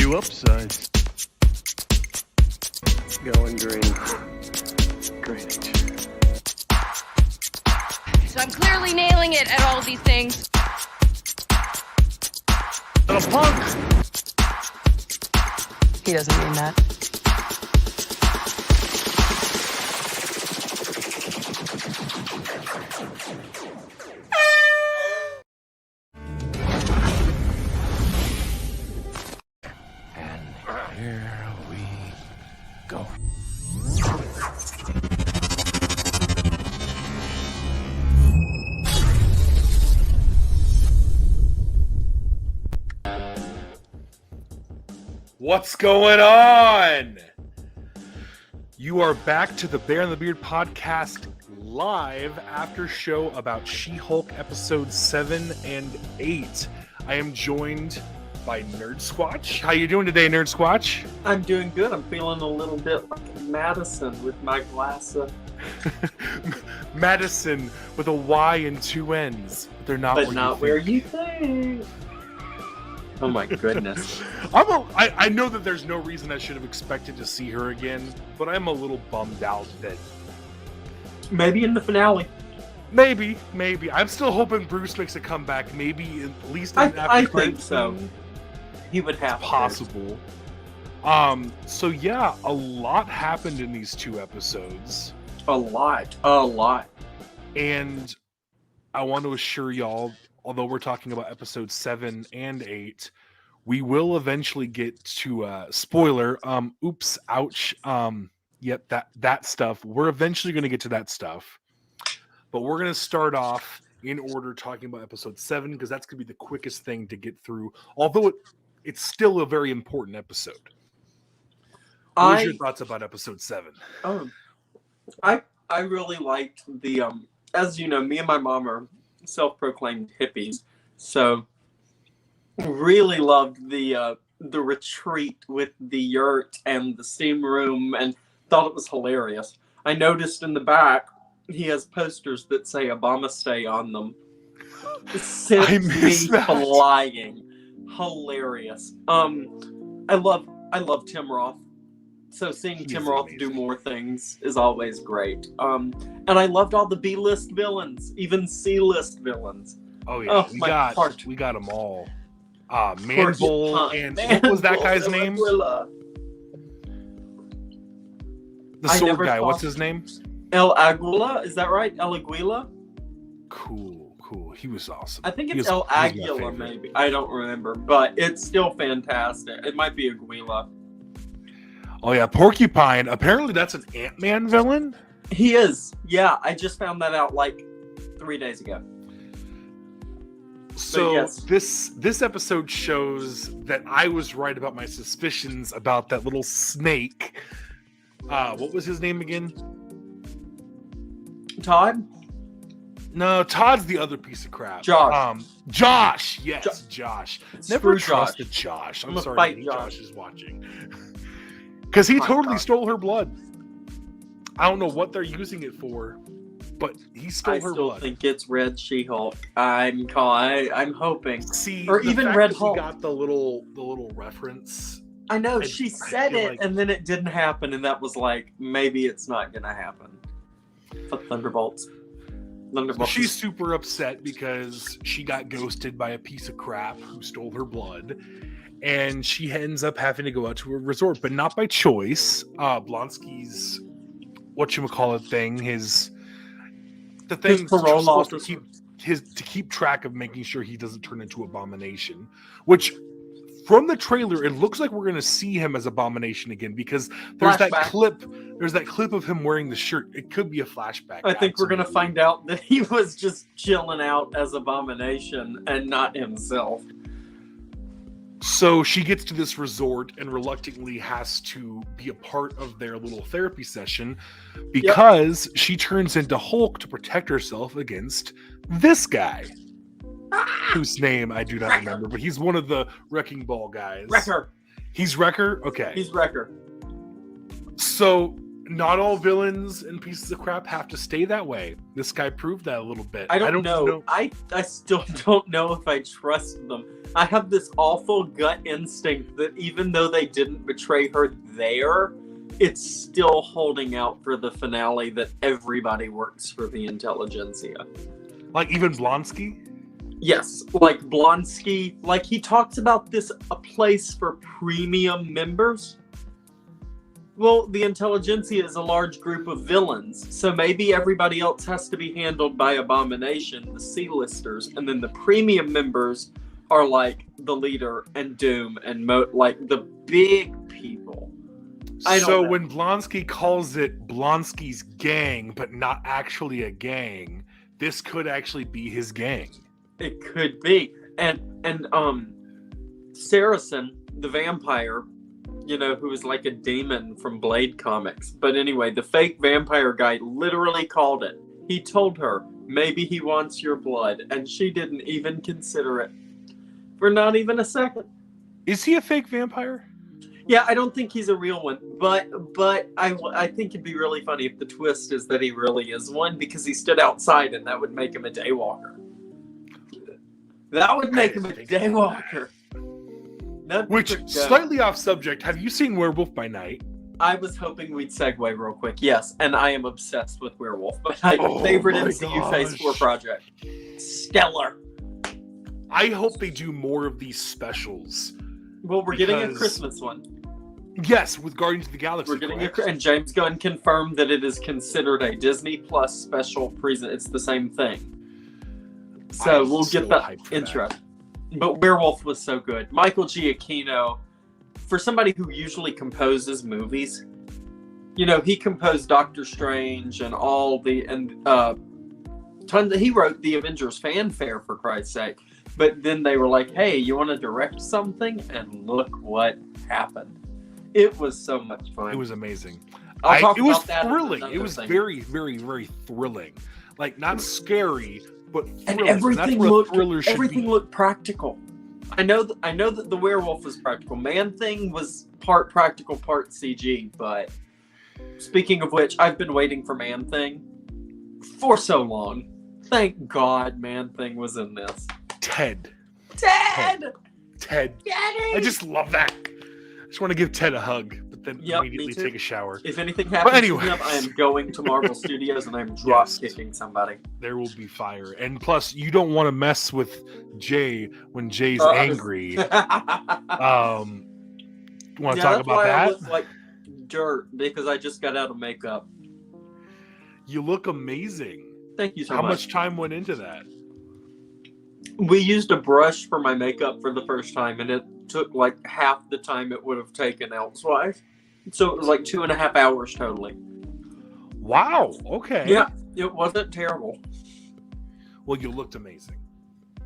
you upsized. Going green. Greenwich. So I'm clearly nailing it at all of these things. Little punk! He doesn't mean that. And here we go. What's going on? You are back to the Bear and the Beard podcast live after show about She-Hulk episodes 7 and 8. I am joined by Nerdsquatch. How you doing today, Nerdsquatch? I'm doing good. I'm feeling a little bit like Madison with my glasses. Madison with a Y and two N's. They're not But where not you where think. you think. Oh my goodness. I know that there's no reason I should have expected to see her again, but I'm a little bummed out that Maybe in the finale. maybe. I'm still hoping Bruce makes a comeback. Maybe at least in I after think so. He would have to. possible. So yeah, a lot happened in these two episodes, A lot. and I want to assure y'all, although we're talking about episodes 7 and 8, we will eventually get to spoiler. Oops, ouch. Yep, that stuff. We're eventually going to get to that stuff, but we're going to start off in order talking about episode 7 because that's going to be the quickest thing to get through. Although it's still a very important episode. What are your thoughts about episode 7? I really liked the as you know, me and my mom are self-proclaimed hippies, so really loved the retreat with the yurt and the steam room and thought it was hilarious. I noticed in the back he has posters that say Obama stay on them. Sent me flying. Hilarious. I love Tim Roth. So seeing Tim Roth do more things is always great. And I loved all the B-list villains, even C-list villains. Oh yeah, we got them all. Manbull and what was that guy's name? The sword guy. What's his name? El Aguila. Is that right? El Aguila. Cool. He was awesome. I think it's El Aguila, maybe. I don't remember, but it's still fantastic. It might be Aguila. Oh yeah, Porcupine. Apparently that's an Ant-Man villain. He is. Yeah, I just found that out like 3 days ago. So yes. This episode shows that I was right about my suspicions about that little snake. What was his name again? Todd? No, Todd's the other piece of crap. Josh. Josh. Yes, Josh. Never trusted Josh. I'm sorry, Josh is watching. Because he totally stole her blood. I don't know what they're using it for, but he stole her blood. I think it's Red She-Hulk. I'm hoping. See, or even Red Hulk. He got the little reference. I know, she said it, and then it didn't happen, and that was like, maybe it's not gonna happen. For Thunderbolts. She's super upset because she got ghosted by a piece of crap who stole her blood, and she ends up having to go out to a resort, but not by choice. Blonsky's whatchamacallit thing, the thing his parole officer to keep track of making sure he doesn't turn into Abomination, which from the trailer it looks like we're going to see him as Abomination again because there's that clip of him wearing the shirt. It could be a flashback. I think we're going to find out that he was just chilling out as Abomination and not himself. So she gets to this resort and reluctantly has to be a part of their little therapy session because she turns into Hulk to protect herself against this guy, whose name I do not remember, but he's one of the Wrecking Ball guys. Wrecker. He's Wrecker? Okay. He's Wrecker. So not all villains and pieces of crap have to stay that way. This guy proved that a little bit. I don't know. I still don't know if I trust them. I have this awful gut instinct that even though they didn't betray her there, it's still holding out for the finale that everybody works for the intelligentsia. Like even Blonsky? Yes, like Blonsky. Like he talks about this a place for premium members. Well, the intelligentsia is a large group of villains, so maybe everybody else has to be handled by Abomination, the C-listers, and then the premium members are like the leader and Doom and like the big people. So when Blonsky calls it Blonsky's gang, but not actually a gang, this could actually be his gang. It could be. And Saracen, the vampire, you know, who is like a demon from Blade Comics. But anyway, the fake vampire guy literally called it. He told her, maybe he wants your blood, and she didn't even consider it. For not even a second. Is he a fake vampire? Yeah, I don't think he's a real one, but I think it'd be really funny if the twist is that he really is one, because he stood outside and that would make him a daywalker. That would make him a daywalker. Which, slightly off subject, have you seen Werewolf by Night? I was hoping we'd segue real quick, yes, and I am obsessed with Werewolf by Night. Favorite MCU Phase 4 project. Stellar. I hope they do more of these specials. Well, we're getting a Christmas one. Yes, with Guardians of the Galaxy. We're getting and James Gunn confirmed that it is considered a Disney Plus special present. It's the same thing. So we'll get that intro. But Werewolf was so good. Michael Giacchino, for somebody who usually composes movies, you know, he composed Doctor Strange and tons. He wrote the Avengers fanfare, for Christ's sake. But then they were like, "Hey, you want to direct something?" And look what happened. It was so much fun. It was amazing. It was thrilling. It was very, very, very thrilling. Like, not scary, but thrilling. And everything looked practical. I know that the werewolf was practical. Man-Thing was part practical, part CG. But speaking of which, I've been waiting for Man-Thing for so long. Thank God Man-Thing was in this. Ted. Daddy! I just love that. I just want to give Ted a hug, but then immediately take a shower. If anything happens to him, I am going to Marvel Studios and I'm drop kicking somebody. There will be fire. And plus, you don't want to mess with Jay when Jay's angry. You want to talk about that? I look like dirt because I just got out of makeup. You look amazing. Thank you so much. How much time went into that? We used a brush for my makeup for the first time, and it took like half the time it would have taken elsewise. So it was like 2.5 hours totally. Wow. Okay. Yeah, it wasn't terrible. Well, you looked amazing.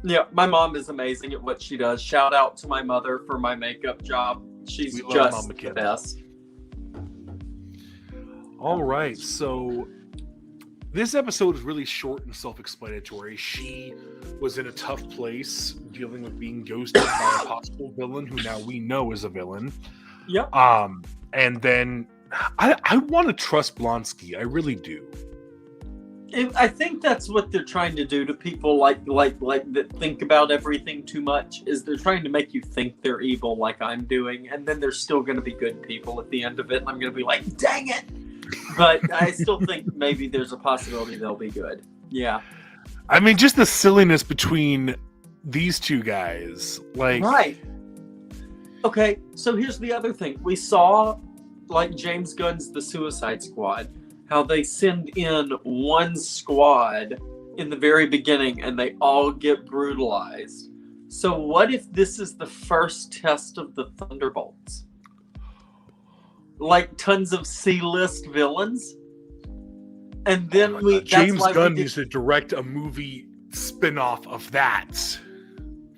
Yeah, my mom is amazing at what she does. Shout out to my mother for my makeup job. She's just the best. All right, so this episode is really short and self-explanatory. She was in a tough place dealing with being ghosted by a possible villain who now we know is a villain. Yep. And then I want to trust Blonsky. I really do. I think that's what they're trying to do to people like that think about everything too much. Is they're trying to make you think they're evil, like I'm doing, and then they're still going to be good people at the end of it. And I'm going to be like, dang it! But I still think maybe there's a possibility they'll be good. Yeah. I mean, just the silliness between these two guys. Like, right. Okay, so here's the other thing. We saw, like, James Gunn's The Suicide Squad, how they send in one squad in the very beginning and they all get brutalized. So what if this is the first test of the Thunderbolts? Like tons of C-list villains? And then James Gunn needs to direct a movie spin-off of that.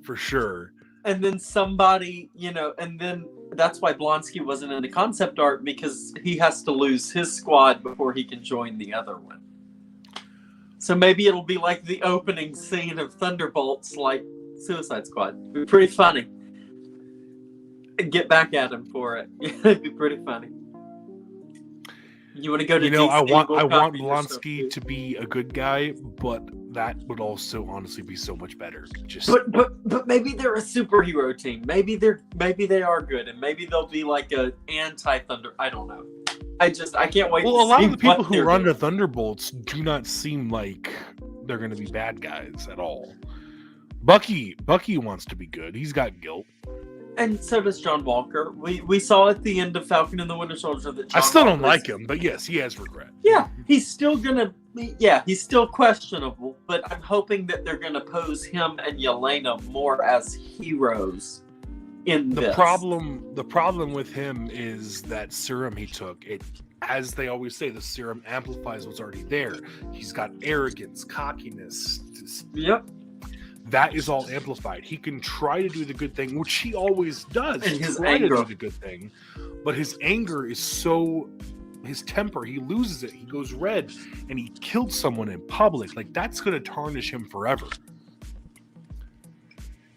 For sure. And then somebody, and then that's why Blonsky wasn't in the concept art, because he has to lose his squad before he can join the other one. So maybe it'll be like the opening scene of Thunderbolts, like Suicide Squad. It'd be pretty funny. Get back at him for it. It'd be pretty funny. You want to go to You know, DC? I We'll want copy your stuff, Blonsky too. to be a good guy, but that would also honestly be so much better. Just But maybe they're a superhero team. Maybe they are good, and maybe they'll be like a anti-Thunder. I don't know. I can't wait. well, to a lot see of the people what who they're run the doing. Thunderbolts do not seem like they're going to be bad guys at all. Bucky wants to be good. He's got guilt. And so does John Walker. We saw at the end of Falcon and the Winter Soldier that John I still don't Walker like is- him, but yes, he has regret. Yeah, he's still questionable, but I'm hoping that they're gonna pose him and Yelena more as heroes in The this. problem with him is that serum he took. It, as they always say, the serum amplifies what's already there. He's got arrogance, cockiness. Yep. That is all amplified. He can try to do the good thing, which he always does. And his try anger. to do the good thing, but his anger is so. His temper, he loses it. He goes red, and he killed someone in public. Like, that's going to tarnish him forever.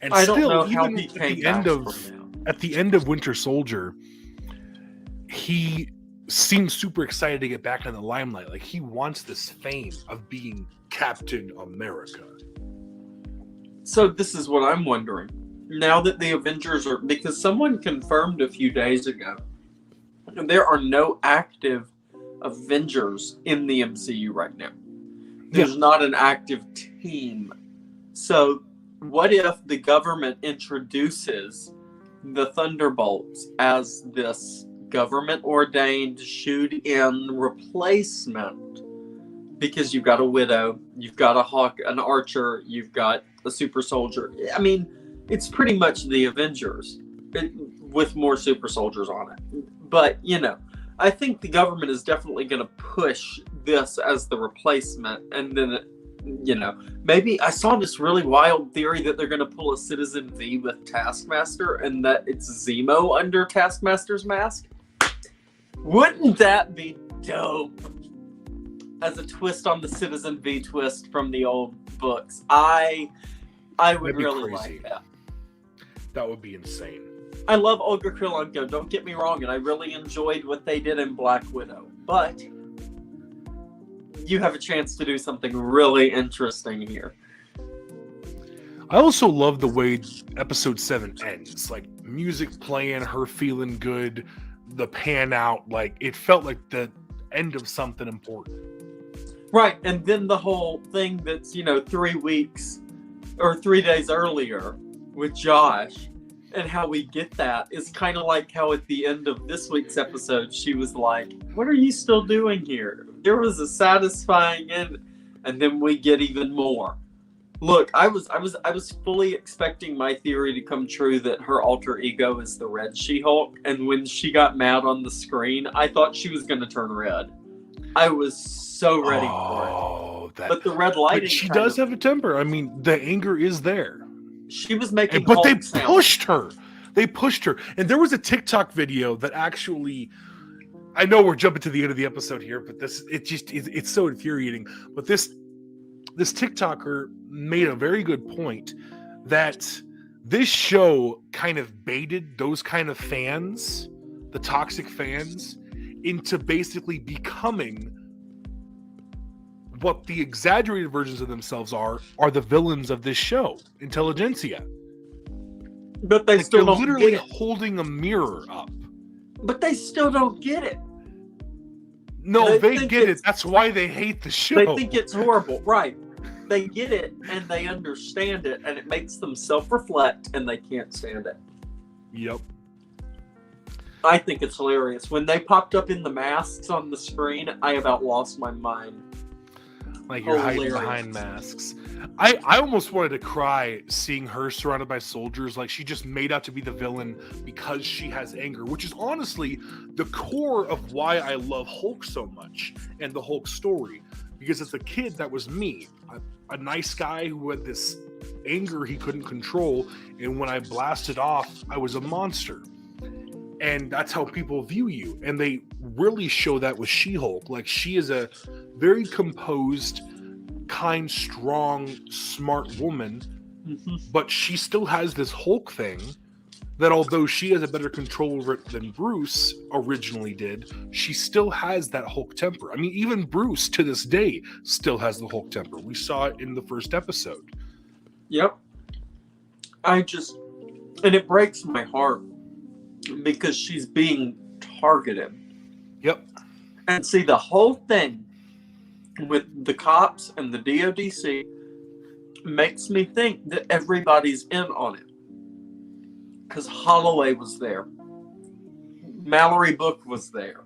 And I still, don't know how even he at came the back end of from at the end of Winter Soldier, he seems super excited to get back in the limelight. Like, he wants this fame of being Captain America. So this is what I'm wondering. Now that the Avengers are, because someone confirmed a few days ago, there are no active Avengers in the MCU right now. There's not an active team. So what if the government introduces the Thunderbolts as this government-ordained shoot-in replacement? Because you've got a Widow, you've got a Hawk, an Archer, you've got a Super Soldier. I mean, it's pretty much the Avengers with more Super Soldiers on it. But, you know, I think the government is definitely going to push this as the replacement. And then, you know, maybe I saw this really wild theory that they're going to pull a Citizen V with Taskmaster and that it's Zemo under Taskmaster's mask. Wouldn't that be dope? As a twist on the Citizen V twist from the old books. I would That'd be really crazy. like that. That would be insane. I love Olga Kurylenko, don't get me wrong, and I really enjoyed what they did in Black Widow. But you have a chance to do something really interesting here. I also love the way episode 7 ends. Like, music playing, her feeling good, the pan out. Like, it felt like the end of something important. Right, and then the whole thing that's, 3 weeks or 3 days earlier with Josh, and how we get that is kind of like how at the end of this week's episode, she was like, "What are you still doing here?" There was a satisfying end, and then we get even more. Look, I was fully expecting my theory to come true that her alter ego is the Red She-Hulk, and when she got mad on the screen, I thought she was going to turn red. I was so ready for it. But the red lighting. But she does have a temper. I mean, the anger is there. She was making. But they Hulk sounds. pushed her. They pushed her. And there was a TikTok video that actually, I know we're jumping to the end of the episode here, but it's so infuriating. But this TikToker made a very good point that this show kind of baited those kind of fans, the toxic fans, into basically becoming what the exaggerated versions of themselves are the villains of this show, Intelligentsia. But they Like, still they're don't literally get it. holding a mirror up. But they still don't get it. No, They they think get it. it's- That's why they hate the show. They think it's horrible. Right. They get it and they understand it, and it makes them self-reflect, and they can't stand it. Yep. I think it's hilarious. When they popped up in the masks on the screen, I about lost my mind. Like, you're hiding Hilarious. behind masks. I almost wanted to cry seeing her surrounded by soldiers. Like, she just made out to be the villain because she has anger, which is honestly the core of why I love Hulk so much and the Hulk story. Because as a kid, that was me. A nice guy who had this anger he couldn't control. And when I blasted off, I was a monster. And that's how people view you. And they really show that with She-Hulk. Like, she is a very composed, kind, strong, smart woman, but she still has this Hulk thing that although she has a better control over it than Bruce originally did, she still has that Hulk temper. I mean, even Bruce to this day still has the Hulk temper. We saw it in the first episode. Yep. And it breaks my heart because she's being targeted. Yep. And see, the whole thing with the cops and the DODC makes me think that everybody's in on it. Because Holloway was there. Mallory Book was there.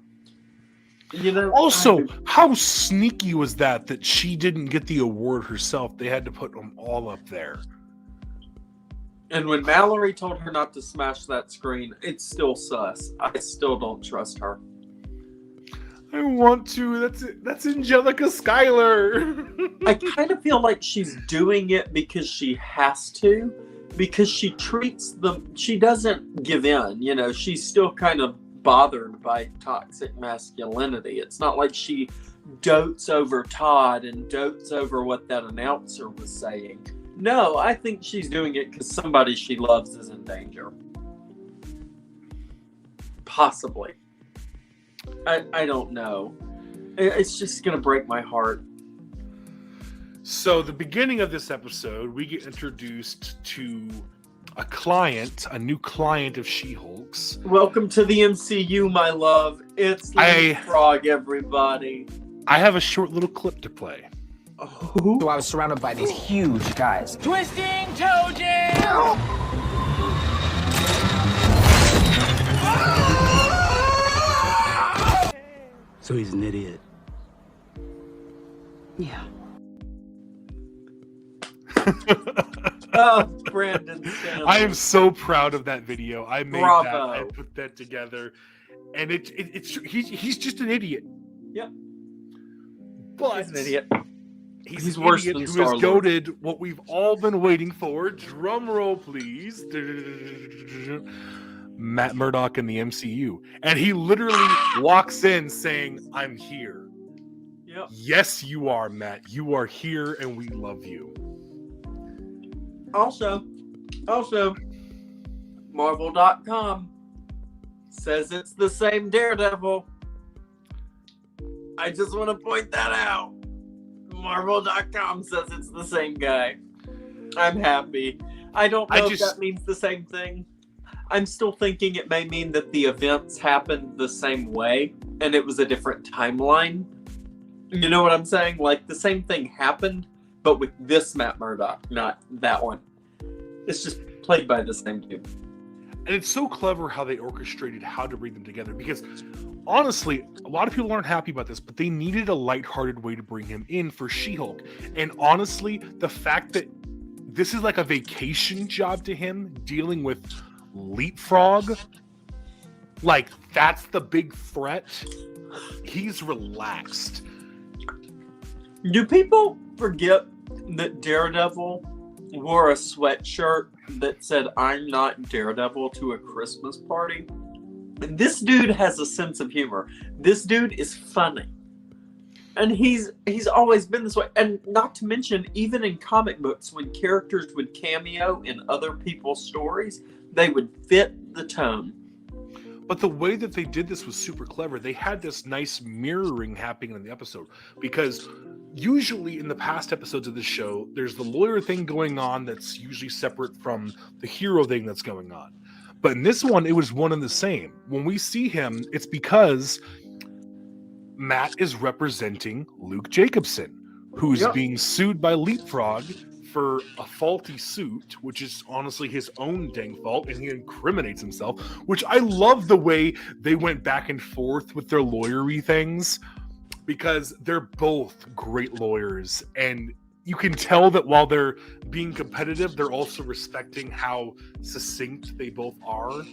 You know. Also, how sneaky was that she didn't get the award herself? They had to put them all up there. And when Mallory told her not to smash that screen, it's still sus. I still don't trust her. I want to. That's Angelica Schuyler. I kind of feel like she's doing it because she has to. Because she treats them, she doesn't give in, you know, she's still kind of bothered by toxic masculinity. It's not like she dotes over Todd and dotes over what that announcer was saying. No, I think she's doing it because somebody she loves is in danger. Possibly. I don't know. It's just going to break my heart. So the beginning of this episode, we get introduced to a new client of She-Hulk's. Welcome to the MCU, my love. It's Frog, everybody. I have a short little clip to play. Oh. So I was surrounded by these huge guys. Twisting toe jam! So he's an idiot. Yeah. Oh, Brandon Stanley. I am so proud of that video. I made Bravo. that. I put that together, and he's just an idiot. Yep. But He's an idiot. He's an worse idiot than who Star-Lord. has goaded what we've all been waiting for. Drum roll, please. Matt Murdock in the MCU, and he literally walks in saying, "I'm here." Yep. Yes, you are, Matt. You are here, and we love you. Also, Marvel.com says it's the same Daredevil. I just want to point that out. Marvel.com says it's the same guy. I'm happy. I don't know if that means the same thing. I'm still thinking it may mean that the events happened the same way and it was a different timeline. You know what I'm saying? Like, the same thing happened, but with this Matt Murdock, not that one. It's just played by the same dude. And it's so clever how they orchestrated how to bring them together, because honestly, a lot of people aren't happy about this, but they needed a lighthearted way to bring him in for She-Hulk. And honestly, the fact that this is like a vacation job to him, dealing with Leapfrog, like, that's the big threat. He's relaxed. Do people forget that Daredevil wore a sweatshirt that said, "I'm not Daredevil" to a Christmas party? This dude has a sense of humor. This dude is funny. And he's always been this way. And not to mention, even in comic books, when characters would cameo in other people's stories, they would fit the tone. But the way that they did this was super clever. They had this nice mirroring happening in the episode, because usually in the past episodes of the show, there's the lawyer thing going on that's usually separate from the hero thing that's going on. But in this one, it was one and the same. When we see him, it's because Matt is representing Luke Jacobson, who's being sued by Leapfrog for a faulty suit, which is honestly his own dang fault, and he incriminates himself, which I love the way they went back and forth with their lawyery things, because they're both great lawyers, and you can tell that while they're being competitive, they're also respecting how succinct they both are.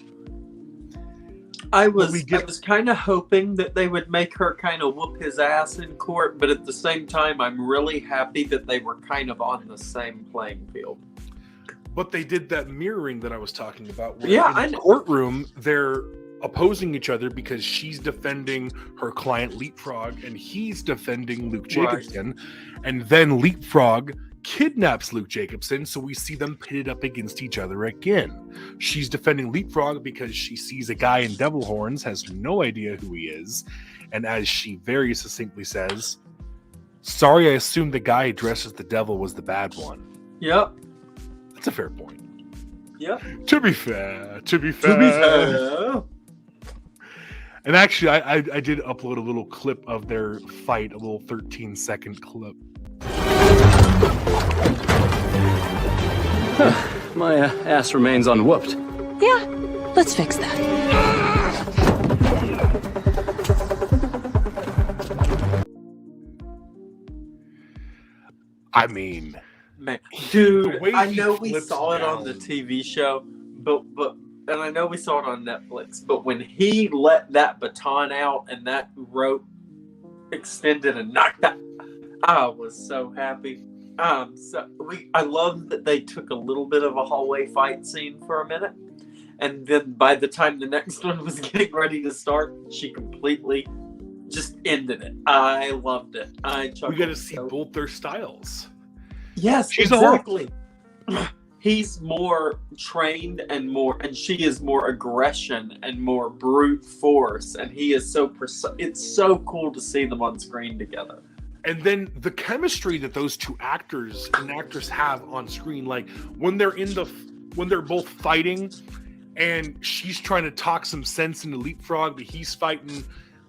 I was kind of hoping that they would make her kind of whoop his ass in court, but at the same time, I'm really happy that they were kind of on the same playing field. But they did that mirroring that I was talking about. Where in the courtroom, they're opposing each other because she's defending her client Leapfrog and he's defending Luke Jacobson. Right. And then Leapfrog kidnaps Luke Jacobson, so we see them pitted up against each other again. She's defending Leapfrog because she sees a guy in devil horns, has no idea who he is, and as she very succinctly says, "Sorry, I assumed the guy dressed as the devil was the bad one." Yep. That's a fair point. Yep. To be fair. And actually, I did upload a little clip of their fight, a little 13-second clip. My ass remains unwhooped. Yeah, let's fix that. I mean, Man, dude, the way I he know we flips saw it on the down. TV show, but and I know we saw it on Netflix, but when he let that baton out and that rope extended and knocked that, I was so happy. I love that they took a little bit of a hallway fight scene for a minute, and then by the time the next one was getting ready to start, she completely just ended it. I loved it. We got to see both their styles. Yes, She's exactly. He's more trained and she is more aggression and more brute force, and he is so it's so cool to see them on screen together. And then the chemistry that those two actors and actors have on screen, like when they're both fighting, and she's trying to talk some sense into Leapfrog, but he's fighting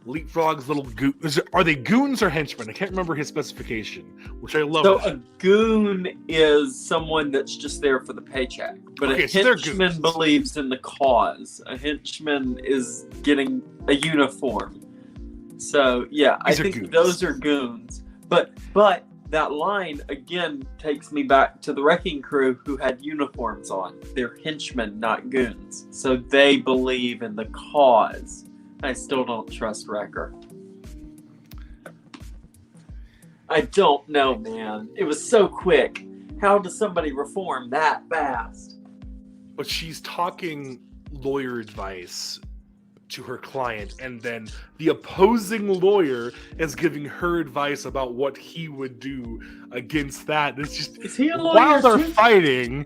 Leapfrog's little goon. Are they goons or henchmen? I can't remember his specification, which I love. So a goon is someone that's just there for the paycheck, but a henchman believes in the cause. A henchman is getting a uniform. So yeah, I think those are goons. But that line again takes me back to the Wrecking Crew, who had uniforms on. They're henchmen, not goons. So they believe in the cause. I still don't trust Wrecker. I don't know, man. It was so quick. How does somebody reform that fast? But she's talking lawyer advice to her client, and then the opposing lawyer is giving her advice about what he would do against that. It's just, is he a lawyer while they're too? fighting.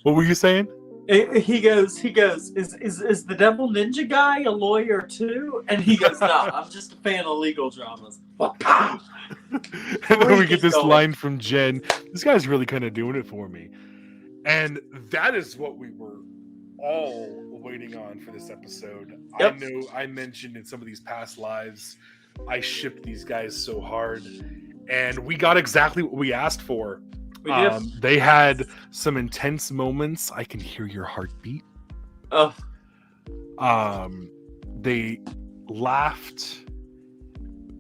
What were you saying? He goes, is the Devil Ninja guy a lawyer too? And he goes, nah, I'm just a fan of legal dramas. And then we get this line from Jen. This guy's really kind of doing it for me. And that is what we were all waiting on for this episode. Yep. I know I mentioned in some of these past lives, I shipped these guys so hard. And we got exactly what we asked for. They had some intense moments. I can hear your heartbeat. Oh. They laughed,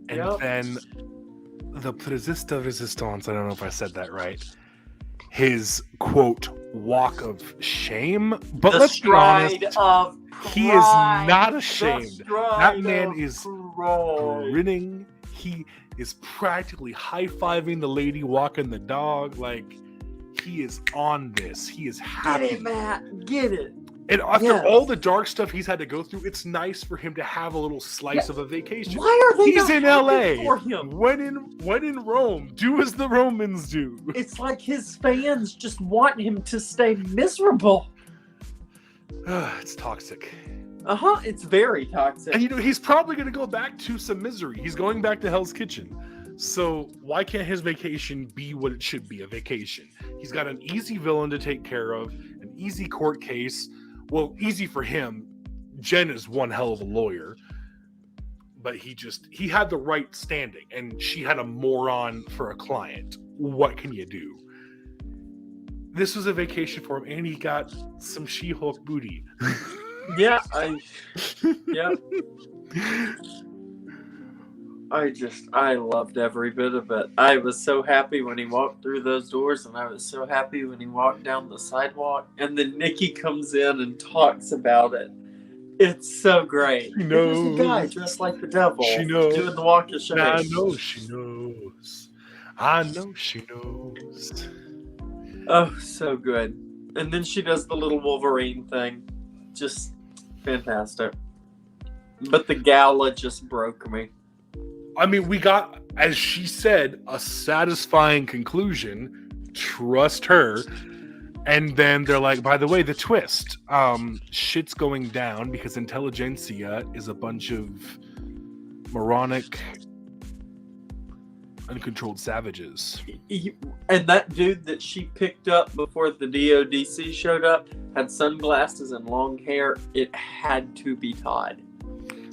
and then the Président de Resistance, I don't know if I said that right, his quote walk of shame, but let's be honest, he is not ashamed. That man is grinning. He is practically high-fiving the lady walking the dog. Like, he is on this. He is happy. Get it, Matt. Get it. And after all the dark stuff he's had to go through, it's nice for him to have a little slice of a vacation. Why are they He's in LA. for him? When in Rome, do as the Romans do. It's like his fans just want him to stay miserable. It's toxic. It's very toxic. And he's probably going to go back to some misery. He's going back to Hell's Kitchen. So why can't his vacation be what it should be, a vacation? He's got an easy villain to take care of, an easy court case. Well, easy for him. Jen is one hell of a lawyer. But he had the right standing, and she had a moron for a client. What can you do? This was a vacation for him, and he got some She-Hulk booty. Yeah, I loved every bit of it. I was so happy when he walked through those doors, and I was so happy when he walked down the sidewalk. And then Nikki comes in and talks about it. It's so great. She knows. There's a guy dressed like the devil. She knows. Doing the walk of shame. I know she knows. I know she knows. Oh, so good. And then she does the little Wolverine thing. Just fantastic. But the gala just broke me. I mean, we got as she said, a satisfying conclusion. Trust her. And then they're like, by the way, the twist. Shit's going down because intelligentsia is a bunch of moronic, uncontrolled savages. And that dude that she picked up before the DODC showed up had sunglasses and long hair. It had to be Todd.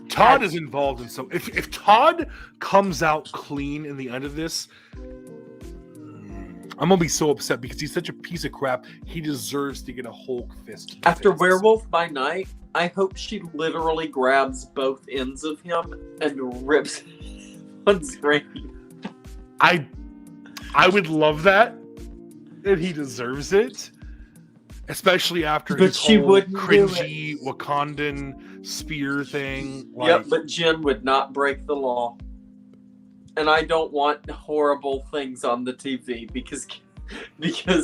Todd is involved in some. If Todd comes out clean in the end of this, I'm gonna be so upset because he's such a piece of crap. He deserves to get a Hulk fist. After Werewolf by Night, I hope she literally grabs both ends of him and rips on screen. I would love that, and he deserves it. Especially after his whole cringy Wakandan spear thing. Yep, but Jen would not break the law. And I don't want horrible things on the TV because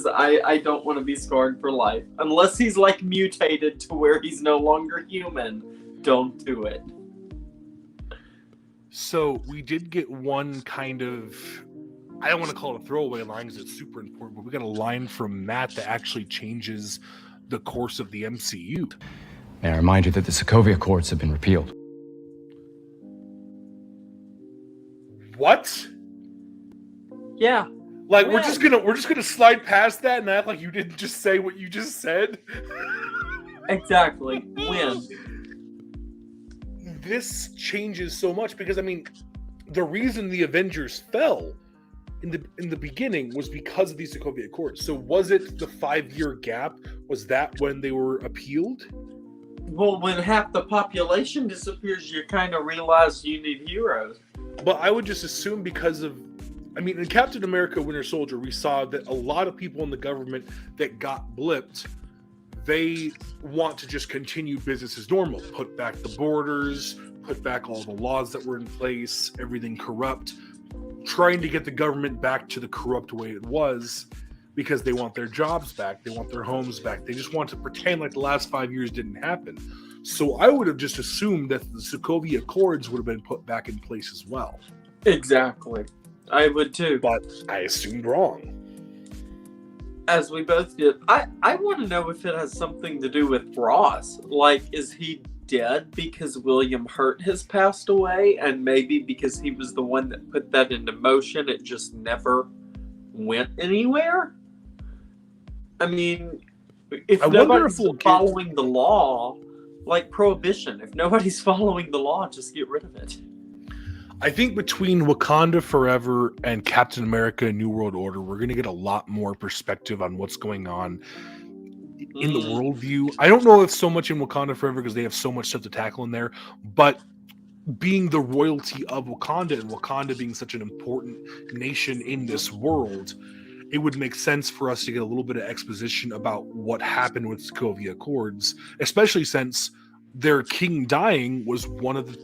I don't want to be scarred for life. Unless he's like mutated to where he's no longer human, don't do it. So we did get one kind of, I don't want to call it a throwaway line because it's super important, but we got a line from Matt that actually changes the course of the MCU. May I remind you that the Sokovia Accords have been repealed. What? Yeah. Like we're just gonna slide past that and act like you didn't just say what you just said. Exactly. When? This changes so much because I mean, the reason the Avengers fell in the beginning was because of these Sokovia Accords. So was it the 5-year gap? Was that when they were appealed? Well, when half the population disappears, you kind of realize you need heroes. But I would just assume because of, I mean, in Captain America Winter Soldier, we saw that a lot of people in the government that got blipped, they want to just continue business as normal. Put back the borders, put back all the laws that were in place, everything corrupt, trying to get the government back to the corrupt way it was because they want their jobs back, they want their homes back. They just want to pretend like the last 5 years didn't happen. So I would have just assumed that the Sokovia Accords would have been put back in place as well. Exactly. I would too. But I assumed wrong. As we both did. I want to know if it has something to do with Ross. Like, is he dead because William Hurt has passed away? And maybe because he was the one that put that into motion, it just never went anywhere? I mean, if nobody's following the law, like Prohibition, if nobody's following the law, just get rid of it. I think between Wakanda Forever and Captain America New World Order, we're going to get a lot more perspective on what's going on in the worldview. I don't know if so much in Wakanda Forever because they have so much stuff to tackle in there, but being the royalty of Wakanda and Wakanda being such an important nation in this world, it would make sense for us to get a little bit of exposition about what happened with Sokovia Accords, especially since their king dying was one of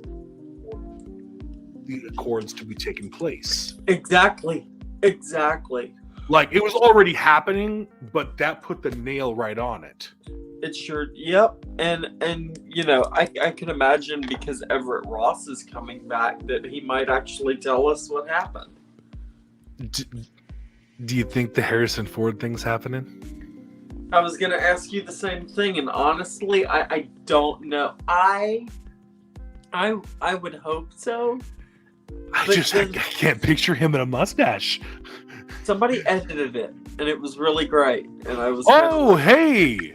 the accords to be taking place. Exactly. Like, it was already happening, but that put the nail right on it. It sure, yep. And you know, I can imagine because Everett Ross is coming back that he might actually tell us what happened. Do you think the Harrison Ford thing's happening? I was gonna ask you the same thing, and honestly, I don't know. I would hope so. I can't picture him in a mustache. Somebody edited it, and it was really great. And I was hey!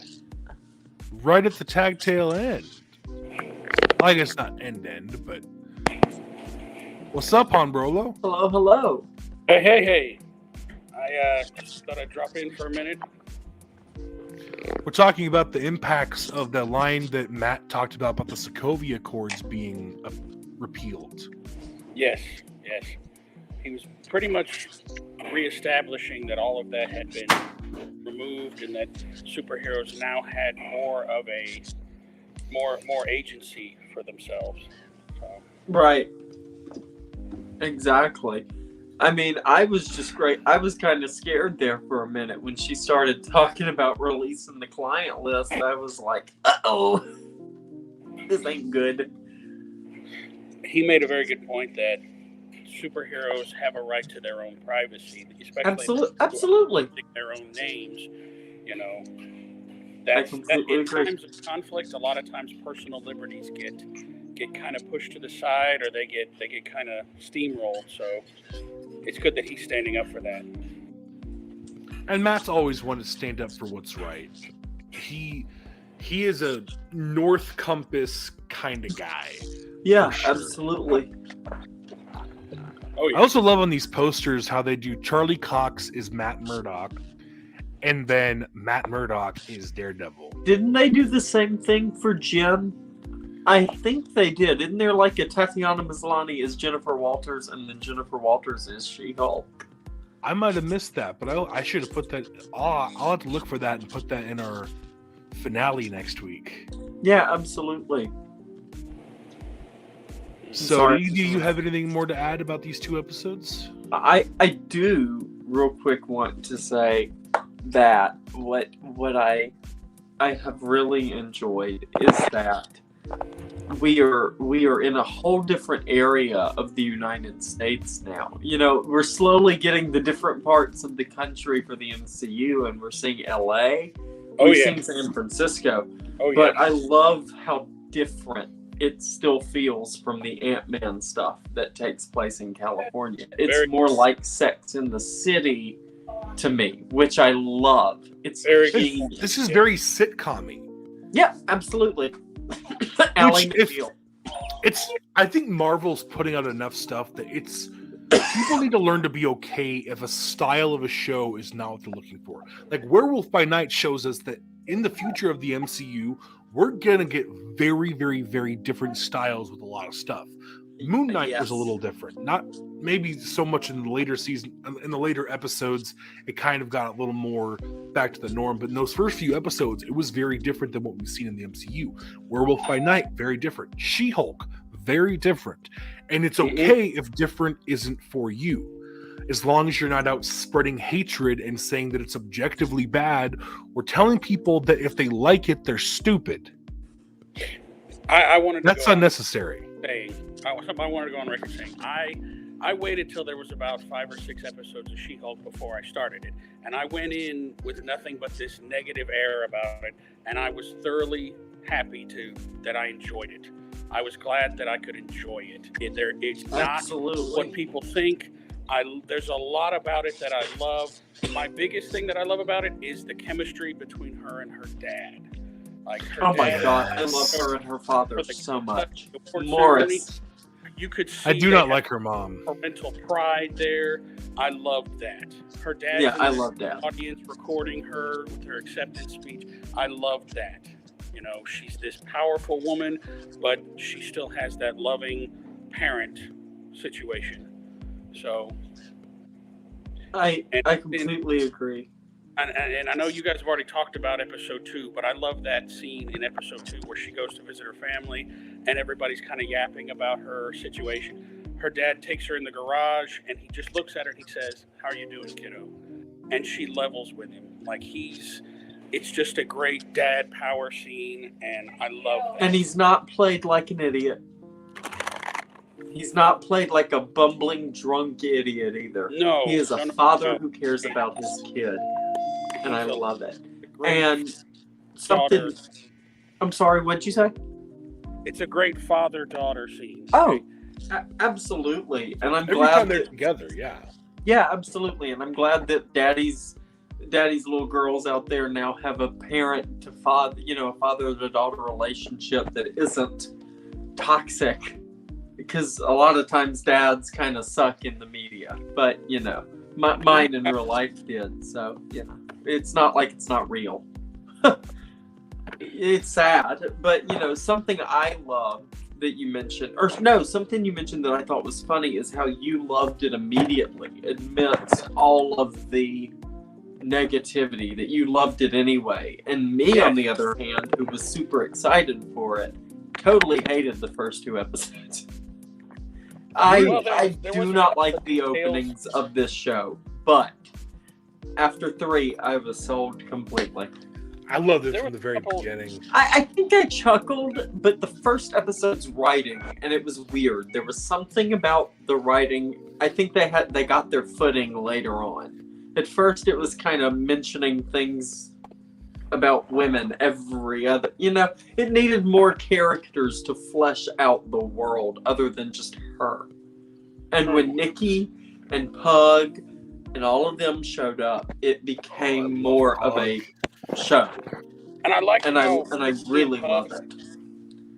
Right at the tag-tail end. Well, I guess not end, but... What's up, Honbrolo? Hello. Hey. I just thought I'd drop in for a minute. We're talking about the impacts of the line that Matt talked about the Sokovia Accords being repealed. Yes. He was pretty much reestablishing that all of that had been removed and that superheroes now had more of a more agency for themselves. So. Right. Exactly. I mean, I was just great. I was kind of scared there for a minute when she started talking about releasing the client list. I was like, uh-oh, this ain't good. He made a very good point that superheroes have a right to their own privacy, especially Absolutely. their own names. You know, I that completely in agree. times of conflict, a lot of times personal liberties get kind of pushed to the side, or they get kind of steamrolled. So it's good that he's standing up for that. And Matt's always wanted to stand up for what's right. He is a North Compass kind of guy. Yeah, sure. Absolutely. Oh, yeah. I also love on these posters how they do Charlie Cox is Matt Murdock, and then Matt Murdock is Daredevil. Didn't they do the same thing for Jen? I think they did. Isn't there like a Tatiana Maslany is Jennifer Walters, and then Jennifer Walters is She-Hulk? I might have missed that, but I should have put that. I'll have to look for that and put that in our finale next week. Yeah, absolutely. So, do you have anything more to add about these 2 episodes? I do real quick want to say that what I have really enjoyed is that we are in a whole different area of the United States now. You know, we're slowly getting the different parts of the country for the MCU, and we're seeing LA, we're seeing San Francisco. But I love how different it still feels from the Ant-Man stuff that takes place in California. It's more like Sex in the City to me, which I love. It's very genius. This is very sitcom-y. Yeah, absolutely. I think Marvel's putting out enough stuff that people need to learn to be okay if a style of a show is not what they're looking for. Like Werewolf by Night shows us that in the future of the MCU, we're gonna get very, very, very different styles with a lot of stuff. Moon Knight was a little different. Not maybe so much in the later season, in the later episodes, it kind of got a little more back to the norm. But in those first few episodes, it was very different than what we've seen in the MCU. Werewolf by Night, very different. She-Hulk, very different. And it's okay if different isn't for you. As long as you're not out spreading hatred and saying that it's objectively bad, or telling people that if they like it, they're stupid. That's unnecessary. I wanted to go on record saying I waited till there was about 5 or 6 episodes of She-Hulk before I started it, and I went in with nothing but this negative air about it, and I was thoroughly happy that I enjoyed it. I was glad that I could enjoy it. It's not what people think. There's a lot about it that I love. My biggest thing that I love about it is the chemistry between her and her dad. Like her my God, I love her and her father so much. Morris. You could see I do not like her mom. Parental pride there. I loved that. Her dad. Yeah, I love that. Audience recording her with her acceptance speech. I loved that. You know, she's this powerful woman, but she still has that loving parent situation. So, I completely agree. And I know you guys have already talked about episode 2, but I love that scene in episode 2 where she goes to visit her family and everybody's kind of yapping about her situation. Her dad takes her in the garage and he just looks at her and he says, "How are you doing, kiddo?" And she levels with him. Like it's just a great dad power scene, and I love that. And he's not played like an idiot. He's not played like a bumbling drunk idiot either. No. He is a father who cares about his kid. And I love it. And something... I'm sorry, what'd you say? It's a great father-daughter scene. Oh, absolutely. And I'm Every glad time they're together, yeah. Yeah, absolutely. And I'm glad that daddy's little girls out there now have a parent to father, a father to daughter relationship that isn't toxic. Because a lot of times dads kind of suck in the media, but mine in real life did. So it's not like it's not real. It's sad, but something I love that you mentioned, something you mentioned that I thought was funny is how you loved it immediately amidst all of the negativity, that you loved it anyway. And me, on the other hand, who was super excited for it, totally hated the first 2 episodes. I do not like the openings of this show, but after 3, I was sold completely. I love this There from was the very a couple- beginning. I think I chuckled, but the first episode's writing, and it was weird. There was something about the writing. I think they got their footing later on. At first, it was kind of mentioning things about women every other. It needed more characters to flesh out the world other than just her. And when Nikki and Pug and all of them showed up, it became more of a show. And I liked And how I really love it.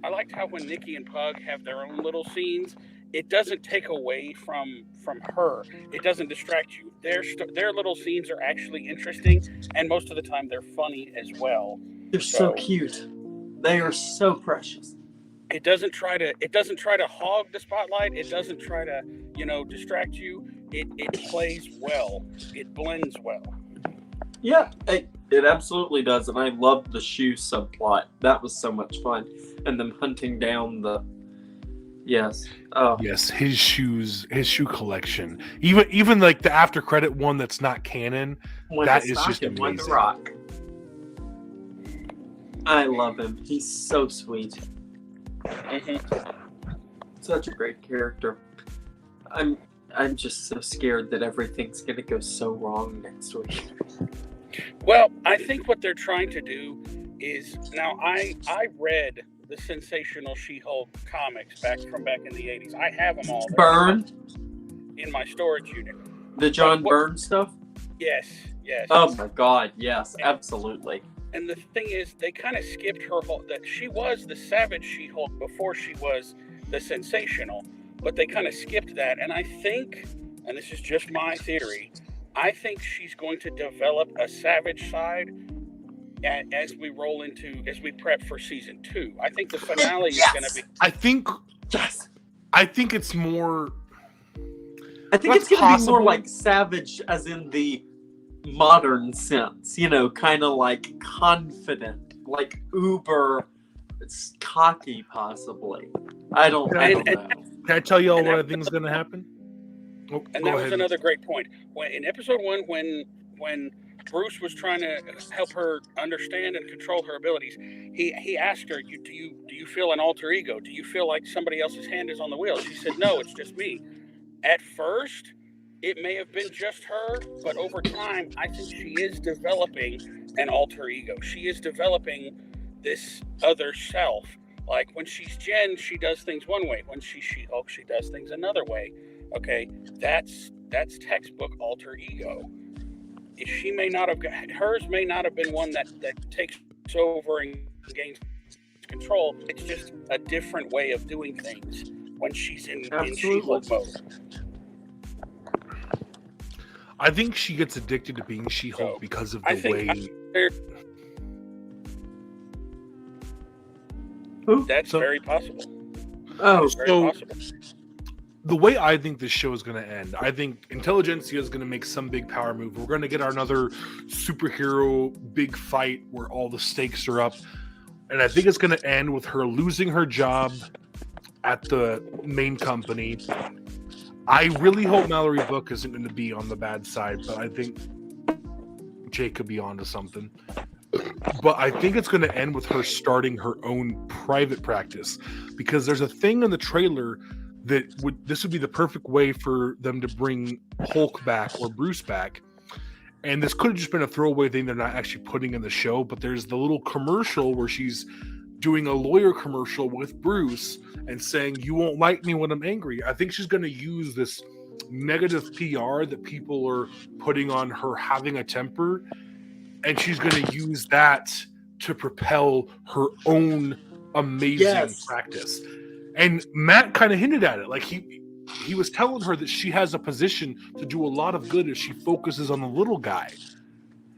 I liked how when Nikki and Pug have their own little scenes, it doesn't take away from her. It doesn't distract you. Their little scenes are actually interesting, and most of the time they're funny as well. They're so cute. They are so precious. It doesn't try to hog the spotlight. It doesn't try to, distract you. It plays well. It blends well. Yeah, it absolutely does, and I loved the shoe subplot. That was so much fun, and them hunting down the. Yes. Oh. Yes, his shoe collection. Even like the after credit one that's not canon. That is just amazing. When the rock. I love him. He's so sweet. Such a great character. I'm just so scared that everything's gonna go so wrong next week. Well, I think what they're trying to do is now I read the Sensational She-Hulk comics back in the 80s. I have them all. Byrne? In my storage unit. The John Byrne stuff? Yes. Oh my god, yes, absolutely. And the thing is, they kind of skipped her whole, that she was the Savage She-Hulk before she was the Sensational, but they kind of skipped that. And I think, and this is just my theory, I think she's going to develop a Savage side as we prep for season 2. I think the finale is going to be. I think it's more. I think it's going to be more like Savage, as in the modern sense. Kind of like confident, like uber cocky, possibly. I don't know. Can I tell you all what I think is going to happen? Oh, and that was another great point. In episode 1, when Bruce was trying to help her understand and control her abilities, he asked her, do you feel an alter ego? Do you feel like somebody else's hand is on the wheel? She said, no, it's just me. At first, it may have been just her, but over time, I think she is developing an alter ego. She is developing this other self. Like when she's Jen, she does things one way. When she's She-Hulk, she does things another way. Okay, that's textbook alter ego. She may not have hers may not have been one that takes over and gains control. It's just a different way of doing things when she's in She-Hulk mode. I think she gets addicted to being She-Hulk because of the way. That's very possible. Oh, so the way I think this show is going to end, I think Intelligentsia is going to make some big power move. We're going to get another superhero big fight where all the stakes are up. And I think it's going to end with her losing her job at the main company. I really hope Mallory Book isn't going to be on the bad side, but I think Jake could be onto something. But I think it's going to end with her starting her own private practice, because there's a thing in the trailer that this would be the perfect way for them to bring Hulk back or Bruce back. And this could have just been a throwaway thing they're not actually putting in the show, but there's the little commercial where she's doing a lawyer commercial with Bruce and saying, "You won't like me when I'm angry." I think she's going to use this negative PR that people are putting on her having a temper, and she's going to use that to propel her own amazing practice. And Matt kind of hinted at it. Like he was telling her that she has a position to do a lot of good if she focuses on the little guy.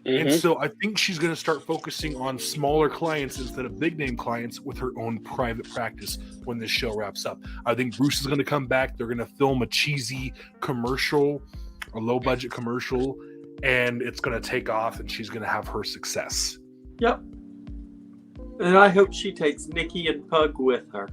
Mm-hmm. And so I think she's going to start focusing on smaller clients instead of big name clients with her own private practice when this show wraps up. I think Bruce is going to come back. They're going to film a cheesy commercial, a low budget commercial, and it's going to take off and she's going to have her success. Yep. And I hope she takes Nikki and Pug with her.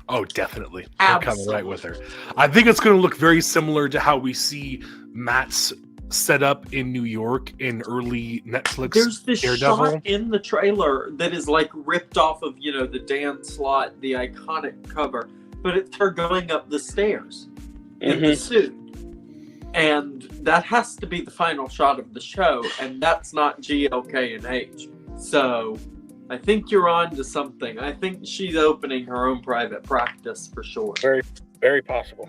Oh, definitely. They're coming right with her. I think it's going to look very similar to how we see Matt's set up in New York in early Netflix There's this Daredevil. shot in the trailer that is like ripped off of, the Dan Slott, the iconic cover, but it's her going up the stairs in the suit. And that has to be the final shot of the show, and that's not GLK and H. So I think you're on to something. I think she's opening her own private practice for sure. Very, very possible.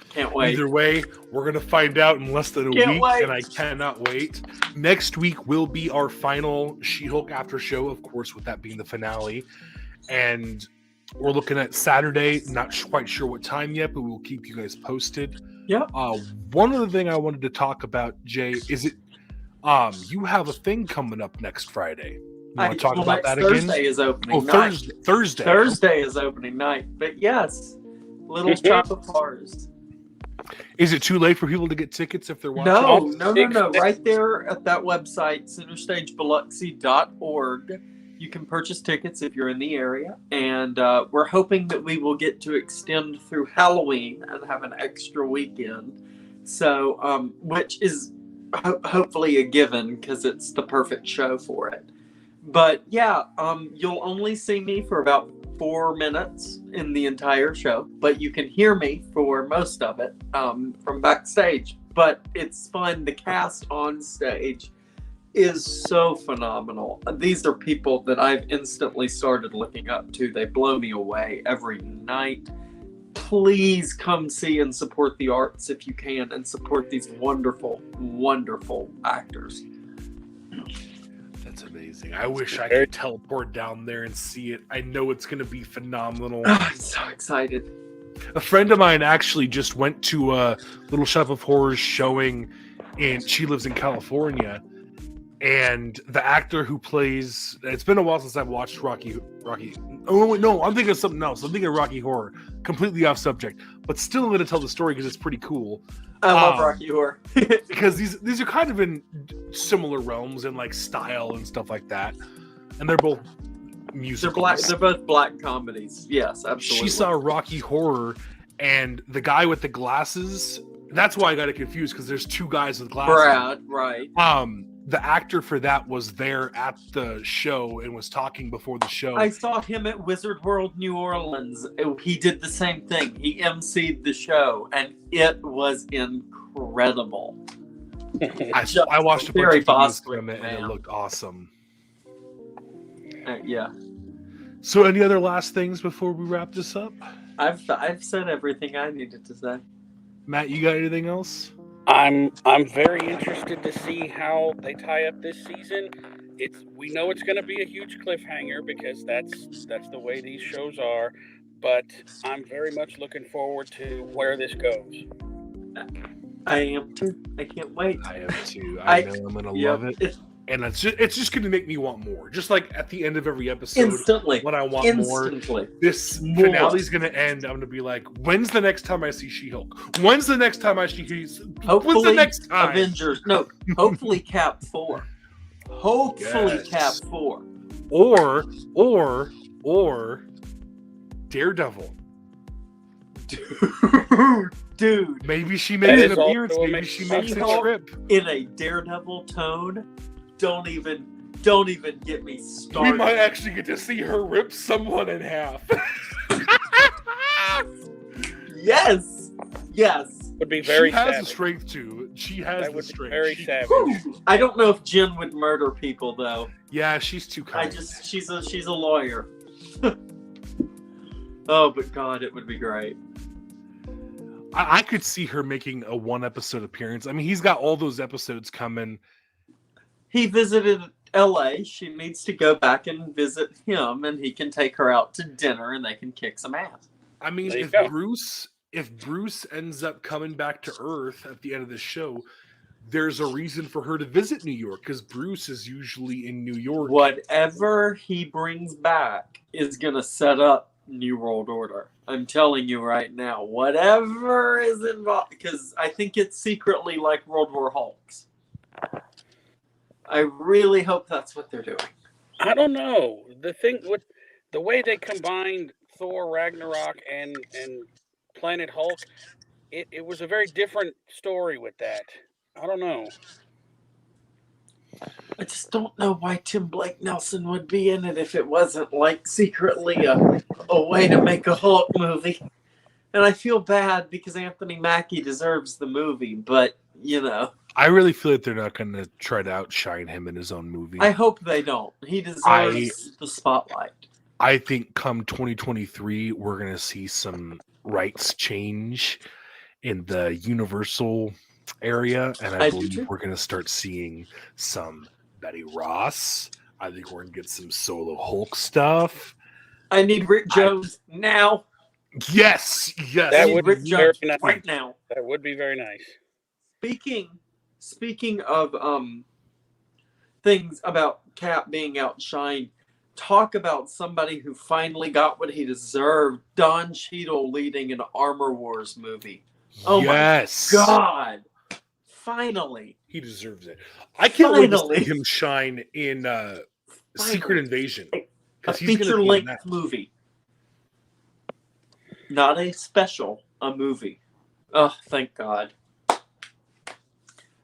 Can't wait. Either way, we're going to find out in less than a Can't week, wait. and I cannot wait. Next week will be our final She-Hulk after show, of course, with that being the finale. And we're looking at Saturday. Not quite sure what time yet, but we'll keep you guys posted. Yeah. One other thing I wanted to talk about, Jay, is it you have a thing coming up next Friday. You want to talk about that again? Thursday is opening night. Thursday. Thursday is opening night. But yes, Little Shop of Horrors. Is it too late for people to get tickets if they're watching? No. Right there at that website, centerstagebiloxi.org. You can purchase tickets if you're in the area. And we're hoping that we will get to extend through Halloween and have an extra weekend. So, which is hopefully a given because it's the perfect show for it. But yeah, you'll only see me for about 4 minutes in the entire show, but you can hear me for most of it from backstage. But it's fun. The cast on stage is so phenomenal. These are people that I've instantly started looking up to. They blow me away every night. Please come see and support the arts if you can, and support these wonderful, wonderful actors. That's amazing. I wish I could teleport down there and see it. I know it's going to be phenomenal. I'm so excited. A friend of mine actually just went to a Little Shop of Horrors showing, and she lives in California. And the actor who plays, it's been a while since I've watched Rocky. Oh no, I'm thinking of something else. I'm thinking of Rocky Horror. Completely off subject, but still going to tell the story because it's pretty cool. I love Rocky Horror because these are kind of in similar realms in like style and stuff like that, and they're both musicals. They're both black comedies. Yes, absolutely. She saw Rocky Horror, and the guy with the glasses. That's why I got it confused because there's two guys with glasses. Brad, right? The actor for that was there at the show and was talking before the show. I saw him at Wizard World New Orleans. He did the same thing. He emceed the show, and it was incredible. I watched a bunch of videos from it, and it looked awesome. Yeah. So, any other last things before we wrap this up? I've said everything I needed to say. Matt, you got anything else? I'm very interested to see how they tie up this season. We know it's going to be a huge cliffhanger because that's the way these shows are, but I'm very much looking forward to where this goes. I am too. I can't wait. I am too. I know I'm going to love it. And it's just going to make me want more. Just like at the end of every episode, instantly, when I want more. This finale's going to end. I'm going to be like, when's the next time I see She-Hulk? When's the next time I see Hopefully, when's the next time? Avengers. No, hopefully Cap 4. Hopefully Cap 4. Or Daredevil. Dude. Maybe she makes an appearance. Maybe she makes a trip. In a Daredevil tone. Don't even get me started. We might actually get to see her rip someone in half. Yes. Would be very. She has savage. the strength to. She has That the would be strength. very savage. I don't know if Jen would murder people though. Yeah, she's too kind. She's a lawyer. Oh, but God, it would be great. I could see her making a 1-episode appearance. I mean, he's got all those episodes coming. He visited LA. She needs to go back and visit him, and he can take her out to dinner, and they can kick some ass. I mean, if Bruce ends up coming back to Earth at the end of the show, there's a reason for her to visit New York because Bruce is usually in New York. Whatever he brings back is gonna set up New World Order. I'm telling you right now, whatever is involved, because I think it's secretly like World War Hulks. I really hope that's what they're doing. I don't know. The thing with the way they combined Thor Ragnarok and Planet Hulk, it was a very different story with that. I don't know. I just don't know why Tim Blake Nelson would be in it if it wasn't like secretly a way to make a Hulk movie. And I feel bad because Anthony Mackie deserves the movie, but you know. I really feel like they're not going to try to outshine him in his own movie. I hope they don't. He deserves the spotlight. I think come 2023, we're going to see some rights change in the Universal area, and I believe we're going to start seeing some Betty Ross. I think we're going to get some solo Hulk stuff. I need Rick Jones now. Yes. That would be Rick Jones right now. That would be very nice. Speaking of things about Cap being outshined, talk about somebody who finally got what he deserved. Don Cheadle leading an Armor Wars movie. Oh yes. My God. Finally. He deserves it. I can't wait to see him shine in Secret Invasion. A feature-length movie. Not a special, a movie. Oh, thank God.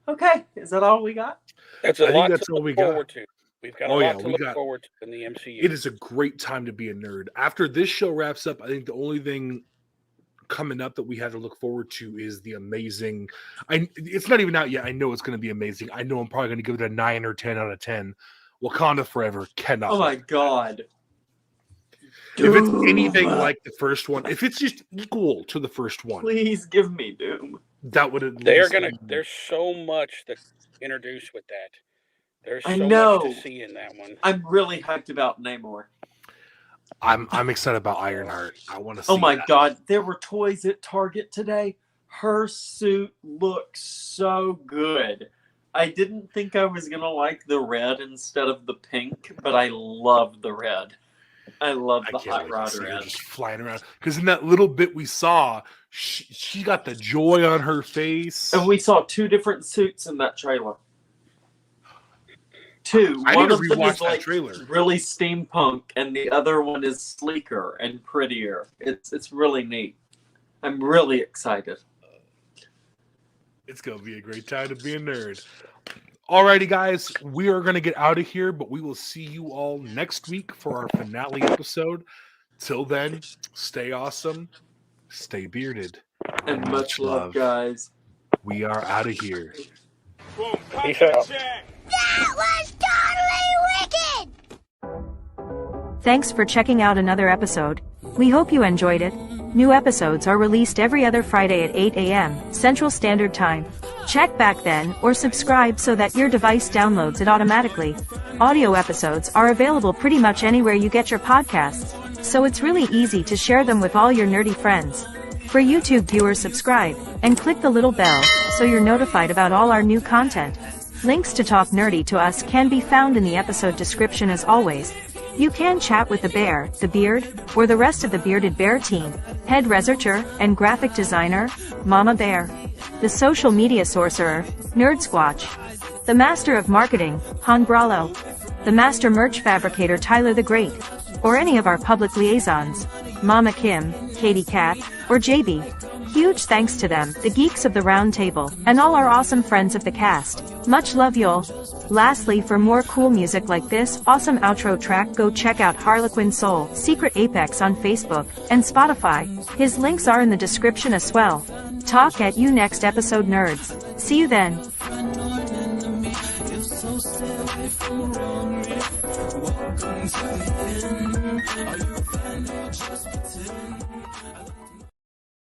Okay, is that all we got? That's a lot to look forward to. We've got a lot to look forward to in the MCU. It is a great time to be a nerd. After this show wraps up, I think the only thing coming up that we have to look forward to is the amazing. It's not even out yet. I know it's going to be amazing. I know I'm probably going to give it a 9 or 10 out of 10. Wakanda Forever cannot. Oh my God. If it's anything like the first one, if it's just equal to the first one, please give me Doom. That would at There's so much that's introduced with that. There's so much to see in that one. I'm really hyped about Namor. I'm excited about Ironheart. I want to see. Oh my God. There were toys at Target today. Her suit looks so good. I didn't think I was going to like the red instead of the pink, but I love the red. I love the hot rod red. Just flying around. Because in that little bit we saw, she got the joy on her face. And we saw 2 different suits in that trailer. 2. One of them is like really steampunk, and the other one is sleeker and prettier. It's really neat. I'm really excited. It's going to be a great time to be a nerd. Alrighty, guys, we are going to get out of here, but we will see you all next week for our finale episode. Till then, stay awesome, stay bearded, and much love, guys. We are out of here. Peace out. That was totally wicked! Thanks for checking out another episode. We hope you enjoyed it. New episodes are released every other Friday at 8 a.m. Central Standard Time. Check back then or subscribe so that your device downloads it automatically. Audio episodes are available pretty much anywhere you get your podcasts, so it's really easy to share them with all your nerdy friends. For YouTube viewers, subscribe and click the little bell so you're notified about all our new content. Links to talk nerdy to us can be found in the episode description as always. You can chat with the bear, the beard, or the rest of the Bearded Bear team, head researcher and graphic designer, Mama Bear, the social media sorcerer, Nerdsquatch, the master of marketing, Han Bralo, the master merch fabricator Tyler the Great, or any of our public liaisons, Mama Kim, Katie Cat, or JB. Huge thanks to them, the geeks of the round table, and all our awesome friends of the cast. Much love, y'all. Lastly, for more cool music like this awesome outro track, go check out Harlequin Soul, Secret Apex on Facebook and Spotify. His links are in the description as well. Talk at you next episode, nerds. See you then. Welcome to the end. Are you a fan or just pretend?